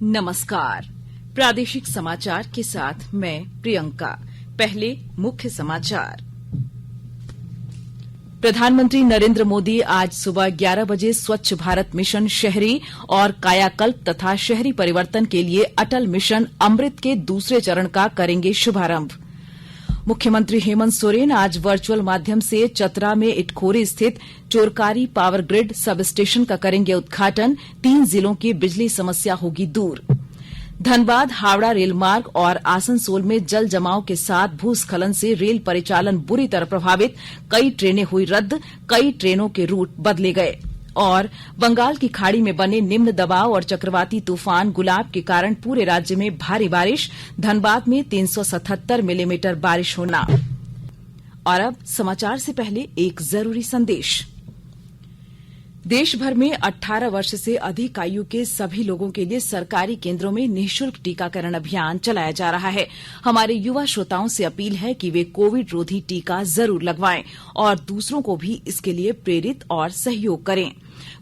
नमस्कार। प्रादेशिक समाचार के साथ मैं प्रियंका। पहले मुख्य समाचार। प्रधानमंत्री नरेंद्र मोदी आज सुबह 11 बजे स्वच्छ भारत मिशन शहरी और कायाकल्प तथा शहरी परिवर्तन के लिए अटल मिशन अमृत के दूसरे चरण का करेंगे शुभारंभ। मुख्यमंत्री हेमंत सोरेन आज वर्चुअल माध्यम से चतरा में इटखोरी स्थित चोरकारी पावर ग्रिड सब स्टेशन का करेंगे उद्घाटन। 3 जिलों की बिजली समस्या होगी दूर। धनबाद हावड़ा रेल मार्ग और आसनसोल में जल जमाव के साथ भूस्खलन से रेल परिचालन बुरी तरह प्रभावित। कई ट्रेनें हुई रद्द, कई ट्रेनों के रूट बदले गए। और बंगाल की खाड़ी में बने निम्न दबाव और चक्रवाती तूफान गुलाब के कारण पूरे राज्य में भारी बारिश। धनबाद में 377 मिलीमीटर बारिश होना। और अब समाचार से पहले एक जरूरी संदेश। देश भर में 18 वर्ष से अधिक आयु के सभी लोगों के लिए सरकारी केंद्रों में निःशुल्क टीकाकरण अभियान चलाया जा रहा है। हमारे युवा श्रोताओं से अपील है कि वे कोविड रोधी टीका जरूर लगवाएं और दूसरों को भी इसके लिए प्रेरित और सहयोग करें।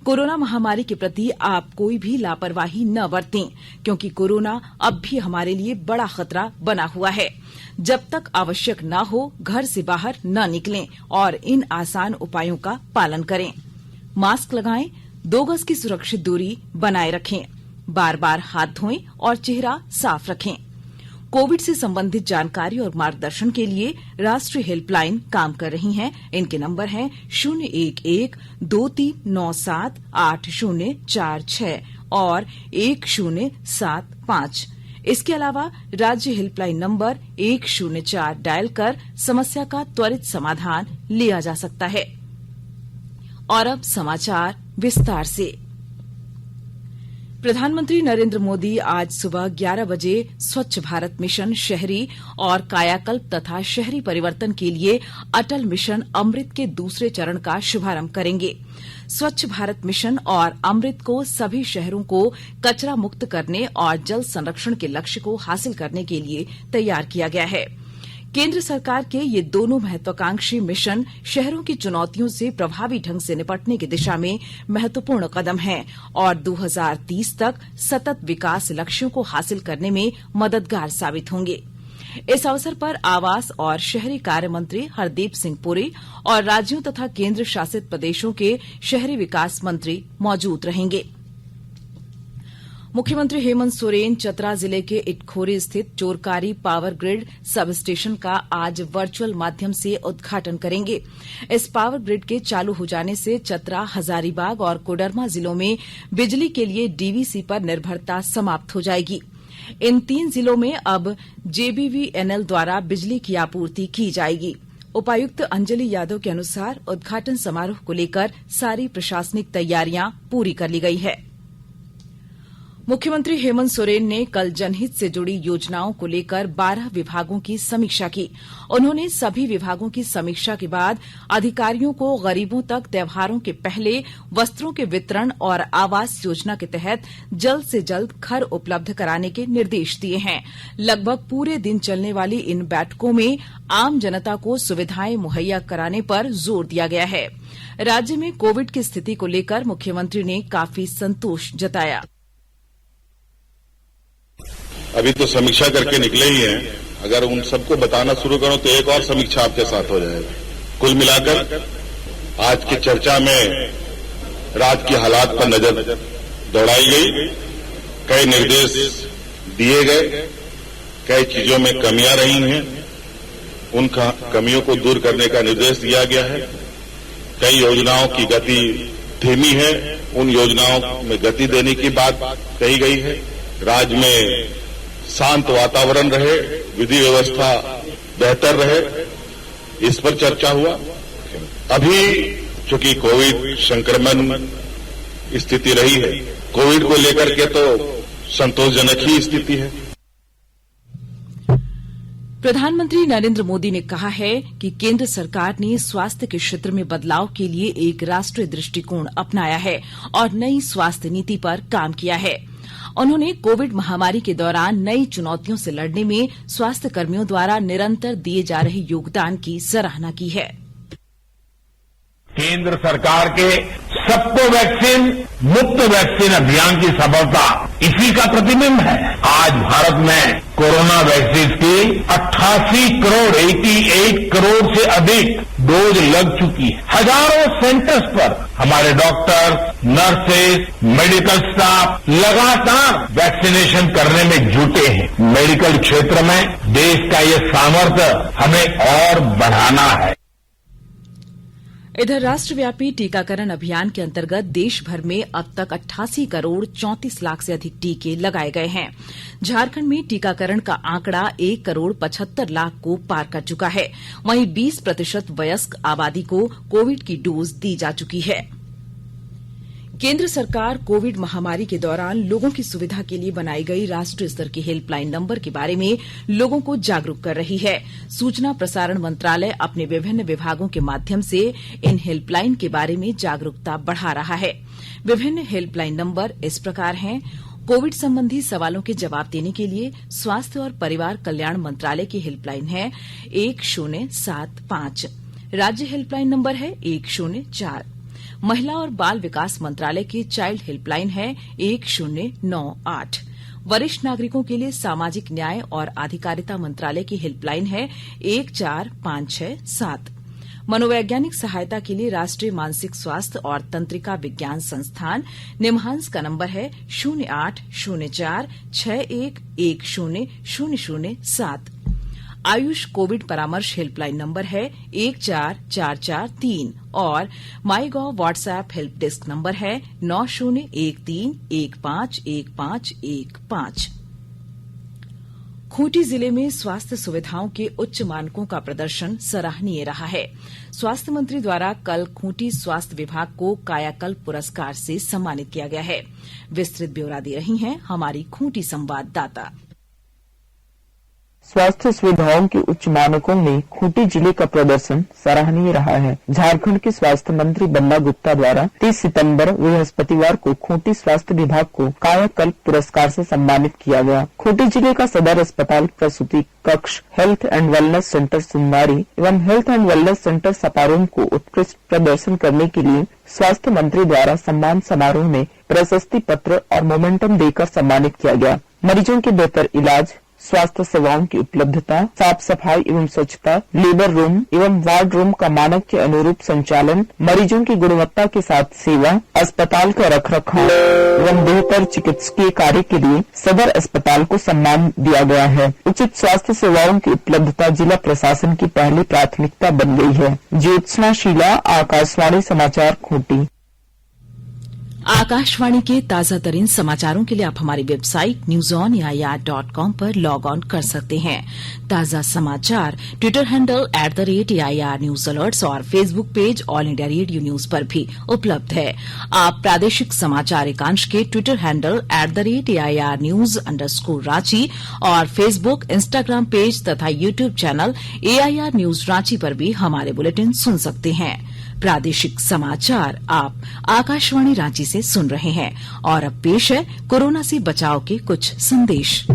कोरोना महामारी के प्रति आप कोई भी लापरवाही न बरतें, क्योंकि कोरोना अब भी हमारे लिए बड़ा खतरा बना हुआ है। जब तक आवश्यक न हो, घर से बाहर न निकलें और इन आसान उपायों का पालन करें। मास्क लगाएं, 2 गज की सुरक्षित दूरी बनाए रखें, बार बार हाथ धोएं और चेहरा साफ रखें। कोविड से संबंधित जानकारी और मार्गदर्शन के लिए राष्ट्रीय हेल्पलाइन काम कर रही हैं। इनके नंबर हैं 011-2397-8046 और 1075। इसके अलावा राज्य हेल्पलाइन नंबर 104 डायल कर समस्या का त्वरित समाधान लिया जा सकता है। और अब समाचार विस्तार से। प्रधानमंत्री नरेंद्र मोदी आज सुबह 11 बजे स्वच्छ भारत मिशन शहरी और कायाकल्प तथा शहरी परिवर्तन के लिए अटल मिशन अमृत के दूसरे चरण का शुभारंभ करेंगे। स्वच्छ भारत मिशन और अमृत को सभी शहरों को कचरा मुक्त करने और जल संरक्षण के लक्ष्य को हासिल करने के लिए तैयार किया गया है। केंद्र सरकार के ये दोनों महत्वाकांक्षी मिशन शहरों की चुनौतियों से प्रभावी ढंग से निपटने की दिशा में महत्वपूर्ण कदम हैं और 2030 तक सतत विकास लक्ष्यों को हासिल करने में मददगार साबित होंगे। इस अवसर पर आवास और शहरी कार्य मंत्री हरदीप सिंह पुरी और राज्यों तथा केंद्र शासित प्रदेशों के शहरी विकास मंत्री मौजूद रहेंगे। मुख्यमंत्री हेमंत सोरेन चतरा जिले के इटखोरी स्थित चोरकारी पावर ग्रिड सब स्टेशन का आज वर्चुअल माध्यम से उद्घाटन करेंगे। इस पावर ग्रिड के चालू हो जाने से चतरा, हजारीबाग और कोडरमा जिलों में बिजली के लिए डीवीसी पर निर्भरता समाप्त हो जाएगी। इन 3 जिलों में अब जेबीवीएनएल द्वारा बिजली की आपूर्ति की जाएगी। उपायुक्त अंजलि यादव के अनुसार उद्घाटन समारोह को लेकर सारी प्रशासनिक तैयारियां पूरी कर ली गई है। मुख्यमंत्री हेमंत सोरेन ने कल जनहित से जुड़ी योजनाओं को लेकर 12 विभागों की समीक्षा की। उन्होंने सभी विभागों की समीक्षा के बाद अधिकारियों को गरीबों तक त्योहारों के पहले वस्त्रों के वितरण और आवास योजना के तहत जल्द से जल्द घर उपलब्ध कराने के निर्देश दिए हैं। लगभग पूरे दिन चलने वाली इन बैठकों में आम जनता को सुविधाएं मुहैया कराने पर जोर दिया गया है। राज्य में कोविड की स्थिति को लेकर मुख्यमंत्री ने काफी संतोष जताया। अभी तो समीक्षा करके निकले ही हैं। अगर उन सबको बताना शुरू करूं तो एक और समीक्षा आपके साथ हो जाएगी। कुल मिलाकर आज की चर्चा में राज्य के हालात पर नजर दौड़ाई गई, कई निर्देश दिए गए, कई चीजों में कमियां रही हैं, उन कमियों को दूर करने का निर्देश दिया गया है। कई योजनाओं की गति धीमी है, उन योजनाओं में गति देने की बात कही गई है। राज्य में शांत वातावरण रहे, विधि व्यवस्था बेहतर रहे, इस पर चर्चा हुआ। अभी चूंकि कोविड संक्रमण स्थिति रही है, कोविड को लेकर के तो संतोषजनक ही स्थिति है। प्रधानमंत्री नरेंद्र मोदी ने कहा है कि केंद्र सरकार ने स्वास्थ्य के क्षेत्र में बदलाव के लिए एक राष्ट्रीय दृष्टिकोण अपनाया है और नई स्वास्थ्य नीति पर काम किया है। उन्होंने कोविड महामारी के दौरान नई चुनौतियों से लड़ने में स्वास्थ्य कर्मियों द्वारा निरंतर दिए जा रहे योगदान की सराहना की है। केंद्र सरकार के सबको वैक्सीन मुफ्त वैक्सीन अभियान की सफलता इसी का प्रतिबिंब है आज भारत में कोरोना वैक्सीन की 88 करोड़ से अधिक डोज लग चुकी है। हजारों सेंटर्स पर हमारे डॉक्टर, नर्सेज, मेडिकल स्टाफ लगातार वैक्सीनेशन करने में जुटे हैं। मेडिकल क्षेत्र में देश का ये सामर्थ्य हमें और बढ़ाना है। इधर राष्ट्रव्यापी टीकाकरण अभियान के अंतर्गत देश भर में अब तक 88 करोड़ 34 लाख से अधिक टीके लगाए गए हैं। झारखंड में टीकाकरण का आंकड़ा 1 करोड़ 75 लाख को पार कर चुका है। वहीं 20% वयस्क आबादी को कोविड की डोज दी जा चुकी है। केंद्र सरकार कोविड महामारी के दौरान लोगों की सुविधा के लिए बनाई गई राष्ट्रीय स्तर की हेल्पलाइन नंबर के बारे में लोगों को जागरूक कर रही है। सूचना प्रसारण मंत्रालय अपने विभिन्न विभागों के माध्यम से इन हेल्पलाइन के बारे में जागरूकता बढ़ा रहा है। विभिन्न हेल्पलाइन नंबर इस प्रकार हैं। कोविड संबंधी सवालों के जवाब देने के लिए स्वास्थ्य और परिवार कल्याण मंत्रालय की हेल्पलाइन है 1075। राज्य हेल्पलाइन नंबर है 104। महिला और बाल विकास मंत्रालय की चाइल्ड हेल्पलाइन है 1098। वरिष्ठ नागरिकों के लिए सामाजिक न्याय और आधिकारिता मंत्रालय की हेल्पलाइन है 14567। मनोवैज्ञानिक सहायता के लिए राष्ट्रीय मानसिक स्वास्थ्य और तंत्रिका विज्ञान संस्थान निमहांस का नंबर है 080461100007। आयुष कोविड परामर्श हेल्पलाइन नंबर है 14443 और MyGov WhatsApp help desk number है 9013151515। खूंटी जिले में स्वास्थ्य सुविधाओं के उच्च मानकों का प्रदर्शन सराहनीय रहा है। स्वास्थ्य मंत्री द्वारा कल खूंटी स्वास्थ्य विभाग को कायाकल्प पुरस्कार से सम्मानित किया गया है। विस्तृत ब्यौरा दे रही हैं हमारी खूंटी संवाददाता। स्वास्थ्य सुविधाओं के उच्च मानकों में खूंटी जिले का प्रदर्शन सराहनीय रहा है। झारखंड के स्वास्थ्य मंत्री बन्ना गुप्ता द्वारा 30 सितंबर बृहस्पतिवार को खूंटी स्वास्थ्य विभाग को कायाकल्प पुरस्कार से सम्मानित किया गया। खूंटी जिले का सदर अस्पताल, प्रसूति कक्ष, हेल्थ एंड वेलनेस सेंटर सुंदारी एवं health and wellness centre Saparom को उत्कृष्ट प्रदर्शन करने के लिए स्वास्थ्य मंत्री द्वारा सम्मान समारोह में प्रशस्ति पत्र और मोमेंटम देकर सम्मानित किया गया। मरीजों के बेहतर इलाज, स्वास्थ्य सेवाओं की उपलब्धता, साफ सफाई एवं स्वच्छता, लेबर रूम एवं वार्ड रूम का मानक के अनुरूप संचालन, मरीजों की गुणवत्ता के साथ सेवा, अस्पताल का रखरखाव एवं बेहतर चिकित्सकीय कार्य के लिए सदर अस्पताल को सम्मान दिया गया है। उचित स्वास्थ्य सेवाओं की उपलब्धता जिला प्रशासन की पहली प्राथमिकता बन गई है। ज्योत्सना शीला, आकाशवाणी समाचार, खूंटी। आकाशवाणी के ताजा तरीन समाचारों के लिए आप हमारी वेबसाइट newsonair.com पर लॉग ऑन कर सकते हैं। ताजा समाचार Twitter handle @AIR news alerts और Facebook page all India radio news पर भी उपलब्ध है। आप प्रादेशिक समाचार एकांश के ट्विटर हैंडल @AIR न्यूज_रांची और फेसबुक, इंस्टाग्राम पेज तथा YouTube channel AIR news Ranchi पर भी हमारे बुलेटिन सुन सकते हैं। प्रादेशिक समाचार आप आकाशवाणी रांची से सुन रहे हैं और अब पेश है कोरोना से बचाव के कुछ संदेश।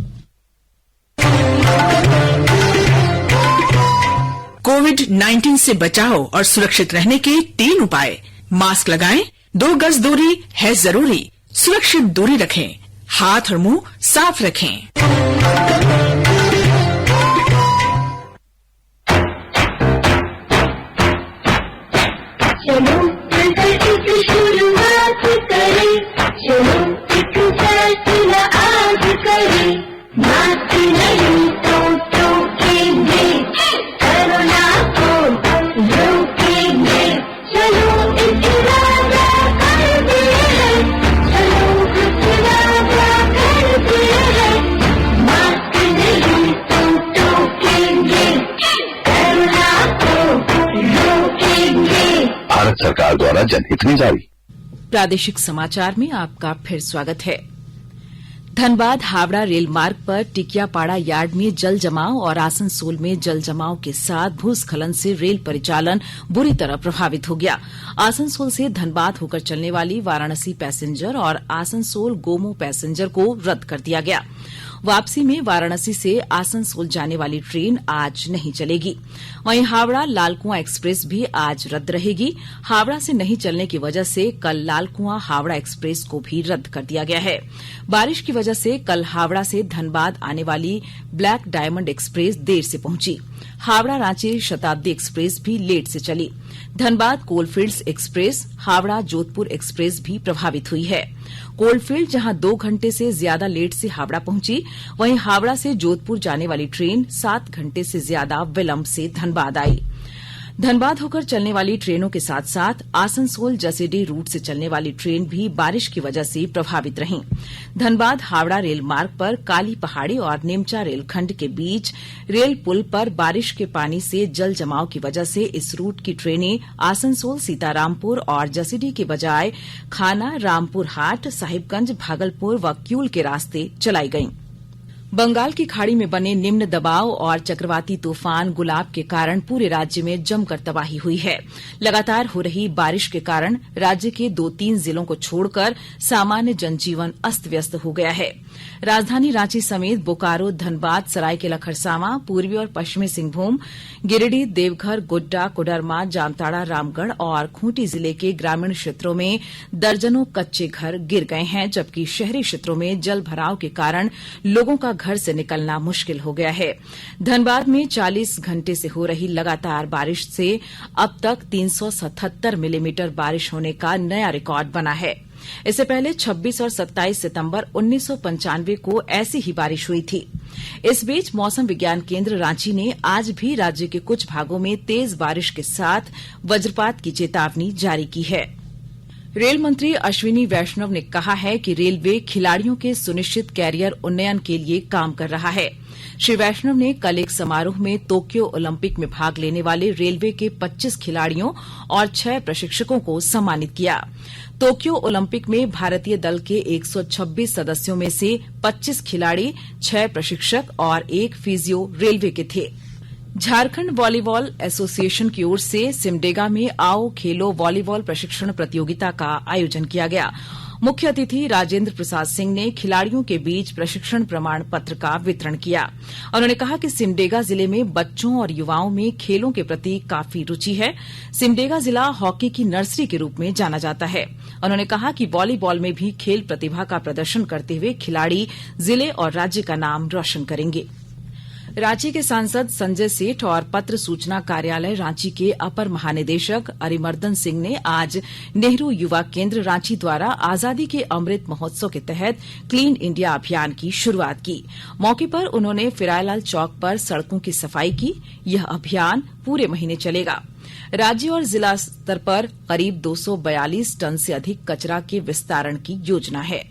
कोविड-19 से बचाव और सुरक्षित रहने के 3 उपाय। मास्क लगाएं, 2 गज दूरी है जरूरी, सुरक्षित दूरी रखें, हाथ और मुंह साफ रखें। चलो एक शुरुआत करें, चलो एक फैसला आज करें, मास्क नहीं तो टोकेंगे, कोरोना को रोकेंगे। चलो एक इरादा करते हैं, चलो एक इरादा करते हैं, मास्क नहीं तो टोकेंगे, कोरोना को रोकेंगे। भारत सरकार द्वारा जनहित में जारी। प्रादेशिक समाचार में आपका फिर स्वागत है। धनबाद हावड़ा रेल मार्ग पर टिकियापाड़ा यार्ड में जल जमाव और आसनसोल में जल जमाव के साथ भूस्खलन से रेल परिचालन बुरी तरह प्रभावित हो गया। आसनसोल से धनबाद होकर चलने वाली वाराणसी पैसेंजर और आसनसोल गोमो पैसेंजर को रद्द कर दिया गया। वापसी में वाराणसी से आसनसोल जाने वाली ट्रेन आज नहीं चलेगी। वहीं हावड़ा लालकुआं एक्सप्रेस भी आज रद्द रहेगी। हावड़ा से नहीं चलने की वजह से कल लालकुआं हावड़ा एक्सप्रेस को भी रद्द कर दिया गया है। बारिश की वजह से कल हावड़ा से धनबाद आने वाली ब्लैक डायमंड एक्सप्रेस देर से पहुंची। हावड़ा रांची शताब्दी एक्सप्रेस भी लेट से चली। Dhanbad coalfields express, Howrah Jodhpur express भी प्रभावित हुई है। कोलफील्ड जहां 2 घंटे से ज्यादा लेट से हावड़ा पहुंची, वहीं हावड़ा से जोधपुर जाने वाली ट्रेन 7 घंटे से ज्यादा विलंब से धनबाद आई। धनबाद होकर चलने वाली ट्रेनों के साथ साथ आसनसोल जसीडीह रूट से चलने वाली ट्रेन भी बारिश की वजह से प्रभावित रहीं। धनबाद हावड़ा रेल मार्ग पर काली पहाड़ी और नेमचा रेलखंड के बीच रेल पुल पर बारिश के पानी से जल जमाव की वजह से इस रूट की ट्रेनें आसनसोल, सीतारामपुर और जसीडीह के बजाय खाना, रामपुर हाट, साहिबगंज, भागलपुर व क्यूल के रास्ते चलाई गईं। बंगाल की खाड़ी में बने निम्न दबाव और चक्रवाती तूफान गुलाब के कारण पूरे राज्य में जमकर तबाही हुई है। लगातार हो रही बारिश के कारण राज्य के 2-3 जिलों को छोड़कर सामान्य जनजीवन अस्त व्यस्त हो गया है। राजधानी रांची समेत बोकारो, धनबाद, सरायकेला खरसावां, पूर्वी और पश्चिमी सिंहभूम, गिरिडीह, देवघर, गोड्डा, कोडरमा, जामताड़ा, रामगढ़ और खूंटी जिले के ग्रामीण क्षेत्रों में दर्जनों कच्चे घर गिर गए हैं, जबकि शहरी क्षेत्रों में जल भराव के कारण लोगों का घर से निकलना मुश्किल हो गया है। धनबाद में 40 घंटे से हो रही लगातार बारिश से अब तक 377 मिलीमीटर बारिश होने का नया रिकॉर्ड बना है। इससे पहले 26 और 27 सितंबर 1995 को ऐसी ही बारिश हुई थी। इस बीच मौसम विज्ञान केंद्र रांची ने आज भी राज्य के कुछ भागों में तेज बारिश के साथ वज्रपात की चेतावनी जारी की है। रेल मंत्री अश्विनी वैष्णव ने कहा है कि रेलवे खिलाड़ियों के सुनिश्चित कैरियर उन्नयन के लिए काम कर रहा है। श्री वैष्णव ने कल एक समारोह में टोक्यो ओलंपिक में भाग लेने वाले रेलवे के 25 खिलाड़ियों और 6 प्रशिक्षकों को सम्मानित किया। टोक्यो ओलंपिक में भारतीय दल के 126 सदस्यों में से 25 खिलाड़ी, 6 प्रशिक्षक और 1 फिजियो रेलवे के थे। झारखंड वॉलीबॉल एसोसिएशन की ओर से सिमडेगा में आओ खेलो वॉलीबॉल प्रशिक्षण प्रतियोगिता का आयोजन किया गया। मुख्य अतिथि राजेंद्र प्रसाद सिंह ने खिलाड़ियों के बीच प्रशिक्षण प्रमाण पत्र का वितरण किया। उन्होंने कहा कि सिमडेगा जिले में बच्चों और युवाओं में खेलों के प्रति काफी रुचि है। सिमडेगा जिला हॉकी की नर्सरी के रूप में जाना जाता है। उन्होंने कहा कि वॉलीबॉल में भी खेल प्रतिभा का प्रदर्शन करते हुए खिलाड़ी जिले और राज्य का नाम रोशन करेंगे। रांची के सांसद संजय सेठ और पत्र सूचना कार्यालय रांची के अपर महानिदेशक अरिमर्दन सिंह ने आज नेहरू युवा केंद्र रांची द्वारा आजादी के अमृत महोत्सव के तहत क्लीन इंडिया अभियान की शुरूआत की। मौके पर उन्होंने फिरायलाल चौक पर सड़कों की सफाई की। यह अभियान पूरे महीने चलेगा। राज्य और जिला स्तर पर करीब 242 टन से अधिक कचरा के विस्तारण की योजना है।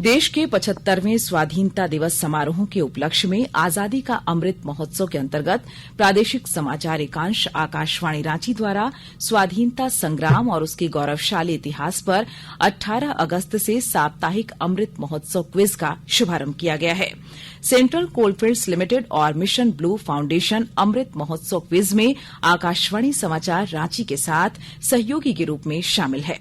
देश के 75वें स्वाधीनता दिवस समारोहों के उपलक्ष्य में आजादी का अमृत महोत्सव के अंतर्गत प्रादेशिक समाचार एकांश आकाशवाणी रांची द्वारा स्वाधीनता संग्राम और उसके गौरवशाली इतिहास पर 18 अगस्त से साप्ताहिक अमृत महोत्सव क्विज का शुभारंभ किया गया है। सेंट्रल कोलफील्ड्स लिमिटेड और mission blue foundation Amrit Mahotsav quiz में आकाशवाणी समाचार रांची के साथ सहयोगी के रूप में शामिल है।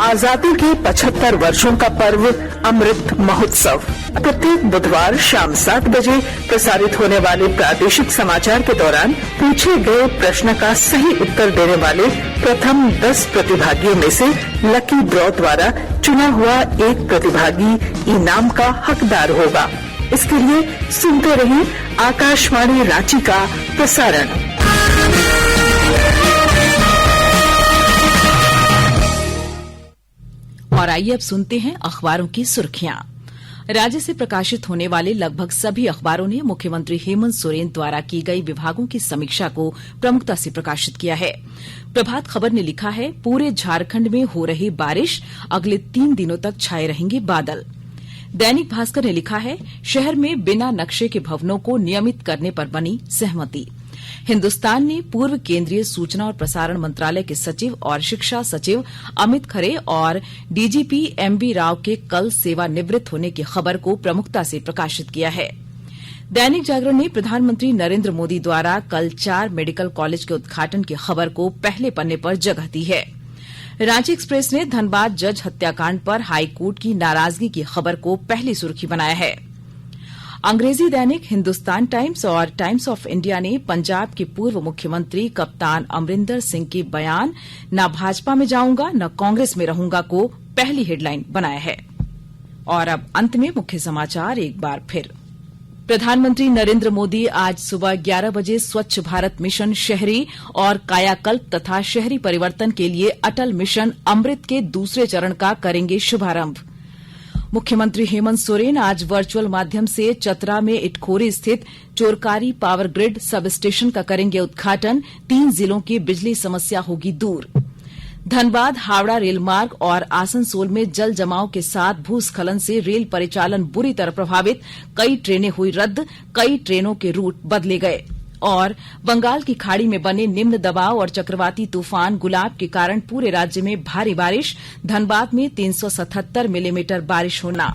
आजादी के 75 वर्षों का पर्व अमृत महोत्सव प्रत्येक बुधवार शाम 7 बजे प्रसारित होने वाले प्रादेशिक समाचार के दौरान पूछे गए प्रश्न का सही उत्तर देने वाले प्रथम 10 प्रतिभागियों में से लकी ड्रॉ द्वारा चुना हुआ एक प्रतिभागी इनाम का हकदार होगा। इसके लिए सुनते रहें आकाशवाणी रांची का प्रसारण। और आइए अब सुनते हैं अखबारों की सुर्खियां। राज्य से प्रकाशित होने वाले लगभग सभी अखबारों ने मुख्यमंत्री हेमंत सोरेन द्वारा की गई विभागों की समीक्षा को प्रमुखता से प्रकाशित किया है। प्रभात खबर ने लिखा है, पूरे झारखंड में हो रही बारिश, अगले 3 दिनों तक छाए रहेंगे बादल। दैनिक भास्कर ने लिखा है, शहर में बिना नक्शे के भवनों को नियमित करने पर बनी सहमति। हिन्दुस्तान ने पूर्व केंद्रीय सूचना और प्रसारण मंत्रालय के सचिव और शिक्षा सचिव अमित खरे और डीजीपी एमबी राव के कल सेवानिवृत्त होने की खबर को प्रमुखता से प्रकाशित किया है। दैनिक जागरण ने प्रधानमंत्री नरेंद्र मोदी द्वारा कल 4 मेडिकल कॉलेज के उद्घाटन की खबर को पहले पन्ने पर जगह दी है। रांची एक्सप्रेस ने धनबाद जज हत्याकांड पर हाईकोर्ट की नाराजगी की खबर को पहली सुर्खी बनाया है। अंग्रेजी दैनिक हिंदुस्तान टाइम्स और टाइम्स ऑफ इंडिया ने पंजाब के पूर्व मुख्यमंत्री कप्तान अमरिंदर सिंह के बयान न भाजपा में जाऊंगा न कांग्रेस में रहूंगा को पहली हेडलाइन बनाया है। और अब अंत में मुख्य समाचार एक बार फिर। प्रधानमंत्री नरेंद्र मोदी आज सुबह 11 बजे स्वच्छ भारत मिशन शहरी और कायाकल्प तथा शहरी परिवर्तन के लिए अटल मिशन अमृत के दूसरे चरण का करेंगे शुभारंभ। मुख्यमंत्री हेमंत सोरेन आज वर्चुअल माध्यम से चतरा में इटखोरी स्थित चोरकारी पावर ग्रिड सब स्टेशन का करेंगे उद्घाटन। 3 जिलों की बिजली समस्या होगी दूर। धनबाद हावड़ा रेलमार्ग और आसनसोल में जल जमाव के साथ भूस्खलन से रेल परिचालन बुरी तरह प्रभावित। कई ट्रेनें हुई रद्द, कई ट्रेनों के रूट बदले गए। और बंगाल की खाड़ी में बने निम्न दबाव और चक्रवाती तूफान गुलाब के कारण पूरे राज्य में भारी बारिश। धनबाद में 377 मिलीमीटर बारिश होना।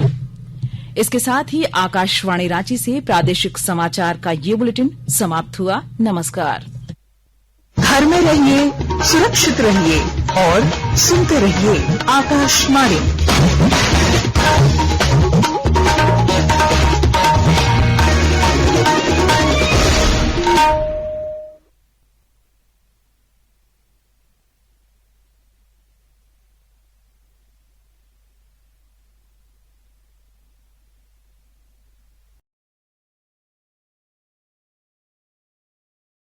इसके साथ ही आकाशवाणी रांची से प्रादेशिक समाचार का ये बुलेटिन समाप्त हुआ। नमस्कार। घर में रहिए, सुरक्षित रहिए और सुनते रहिए आकाशवाणी।